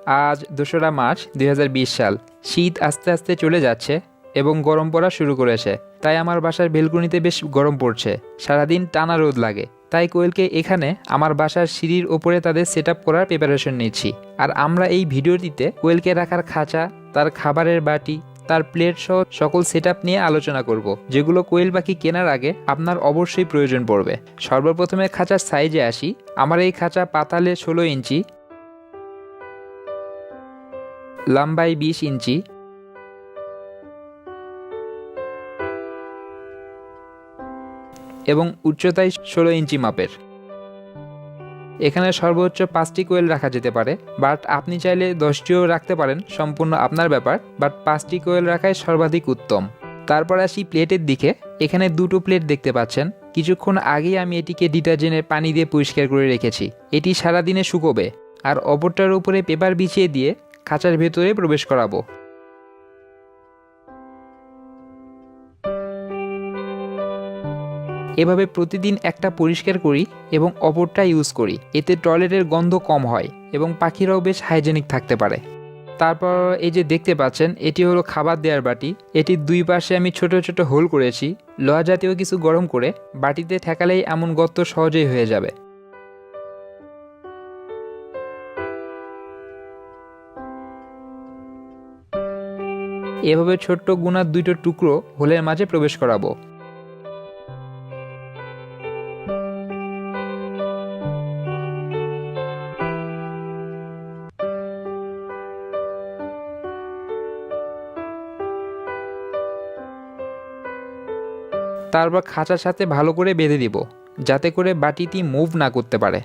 আজ ২রা মার্চ ২০২০ সাল। শীত আস্তে আস্তে চলে যাচ্ছে এবং গরম পড়া শুরু করেছে। তাই আমার বাসার বেলকনিতে বেশ গরম পড়ছে। সারাদিন টানা রোদ লাগে। তাই কোয়েলকে এখানে আমার বাসার সিঁড়ির ওপরে তাদের সেট আপ করার প্রিপারেশন নিচ্ছি। আর আমরা এই ভিডিওটিতে কোয়েলকে রাখার খাঁচা, তার খাবারের বাটি, তার প্লেট সহ সকল সেট আপ নিয়ে আলোচনা করব, যেগুলো কোয়েল পাখি কেনার আগে আপনার অবশ্যই প্রয়োজন পড়বে। সর্বপ্রথমে খাঁচার সাইজে আসি। আমার এই খাঁচা পাতালে 16 ইঞ্চি, লম্বায় 20 ইঞ্চি এবং উচ্চতায় 16 ইঞ্চি মাপের। এখানে সর্বোচ্চ 5টি কোয়েল রাখা যেতে পারে, বাট আপনি চাইলে 10টিও রাখতে পারেন, সম্পূর্ণ আপনার ব্যাপার। বাট 5টি কোয়েল রাখাই সর্বাধিক উত্তম। তারপর আসি প্লেটের দিকে। এখানে 2টো প্লেট দেখতে পাচ্ছেন। কিছুক্ষণ আগেই আমি এটিকে ডিটারজেন্টের পানি দিয়ে পরিষ্কার করে রেখেছি। এটি সারাদিনে শুকোবে। আর অপরটার উপরে পেপার বিছিয়ে দিয়ে খাঁচার ভেতরে প্রবেশ করাবো। এভাবে প্রতিদিন একটা পরিষ্কার করি এবং অপরটা ইউজ করি। এতে টয়লেটের গন্ধ কম হয় এবং পাখিরাও বেশ হাইজেনিক থাকতে পারে। তারপর এই যে দেখতে পাচ্ছেন, এটি হলো খাবার দেওয়ার বাটি। এটির দুই পাশে আমি ছোট ছোট হোল করেছি। লোহা জাতীয় কিছু গরম করে বাটিতে ঠেকালেই এমন গর্ত সহজেই হয়ে যাবে। এভাবে ছোট্ট গুনার 2টো টুকরো হোলের মাঝে প্রবেশ করাবো। তারপর খাঁচার সাথে ভালো করে বেঁধে দিব, যাতে করে বাটিটি মুভ না করতে পারে।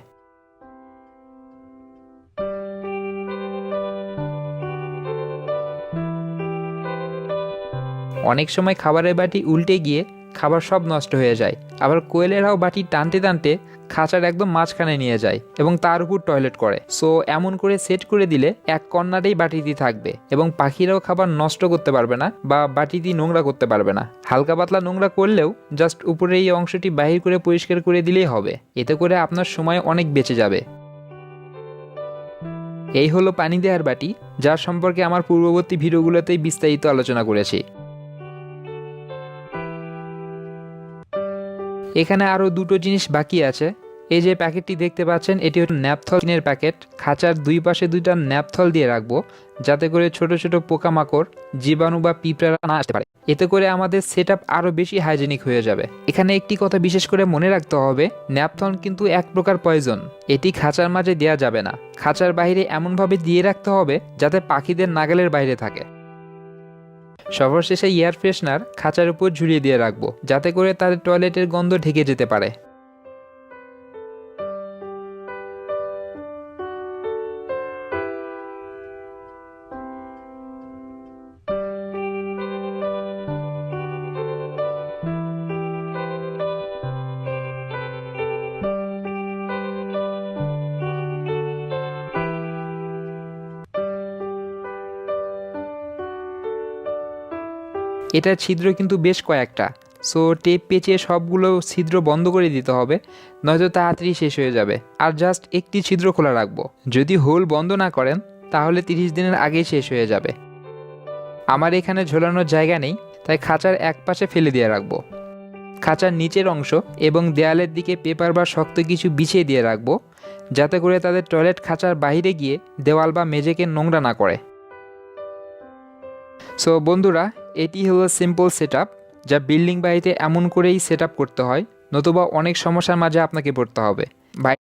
অনেক সময় খাবারের বাটি উল্টে গিয়ে খাবার সব নষ্ট হয়ে যায়। আবার কোয়েলেরাও বাটি টানতে টানতে খাঁচার একদম মাঝখানে নিয়ে যায় এবং তার উপর টয়লেট করে। সো এমন করে সেট করে দিলে এক কর্নারেই বাটিটি থাকবে এবং পাখিরাও খাবার নষ্ট করতে পারবে না বা বাটিটি নোংরা করতে পারবে না। হালকা পাতলা নোংরা করলেও জাস্ট উপরে এই অংশটি বাহির করে পরিষ্কার করে দিলেই হবে। এতে করে আপনার সময় অনেক বেঁচে যাবে। এই হলো পানি দেওয়ার বাটি, যার সম্পর্কে আমার পূর্ববর্তী ভিডিওগুলোতেই বিস্তারিত আলোচনা করেছি। এখানে আরও 2টো জিনিস বাকি আছে। এই যে প্যাকেটটি দেখতে পাচ্ছেন, এটি হলো ন্যাপথলিনের প্যাকেট। খাঁচার দুই পাশে 2টা ন্যাপথল দিয়ে রাখবো, যাতে করে ছোট ছোট পোকামাকড়, জীবাণু বা পিঁপড়া না আসতে পারে। এতে করে আমাদের সেট আপ আরও বেশি হাইজেনিক হয়ে যাবে। এখানে একটি কথা বিশেষ করে মনে রাখতে হবে, ন্যাপথল কিন্তু এক প্রকার পয়জন। এটি খাঁচার মাঝে দেওয়া যাবে না। খাঁচার বাইরে এমনভাবে দিয়ে রাখতে হবে যাতে পাখিদের নাগালের বাইরে থাকে। সর্বশেষে এয়ার ফ্রেশনার খাঁচার উপর ঝুলিয়ে দিয়ে রাখবো, যাতে করে তাদের টয়লেটের গন্ধ ঢেকে যেতে পারে। এটার ছিদ্র কিন্তু বেশ কয়েকটা। সো টেপ পেঁচিয়ে সবগুলো ছিদ্র বন্ধ করে দিতে হবে, নয়তো তাড়াতাড়ি শেষ হয়ে যাবে। আর জাস্ট একটি ছিদ্র খোলা রাখবো। যদি হোল বন্ধ না করেন তাহলে 30 দিনের আগেই শেষ হয়ে যাবে। আমার এখানে ঝোলানোর জায়গা নেই, তাই খাঁচার এক পাশে ফেলে দিয়ে রাখবো। খাঁচার নিচের অংশ এবং দেয়ালের দিকে পেপার বা শক্ত কিছু বিছিয়ে দিয়ে রাখবো, যাতে করে তাদের টয়লেট খাঁচার বাইরে গিয়ে দেওয়াল বা মেঝেকে নোংরা না করে। সো বন্ধুরা, এটি হলো সিম্পল সেট আপ, যা বিল্ডিং বাড়িতে এমন করেই সেট আপ করতে হয়, নতুবা অনেক সমস্যার মাঝে আপনাকে পড়তে হবে।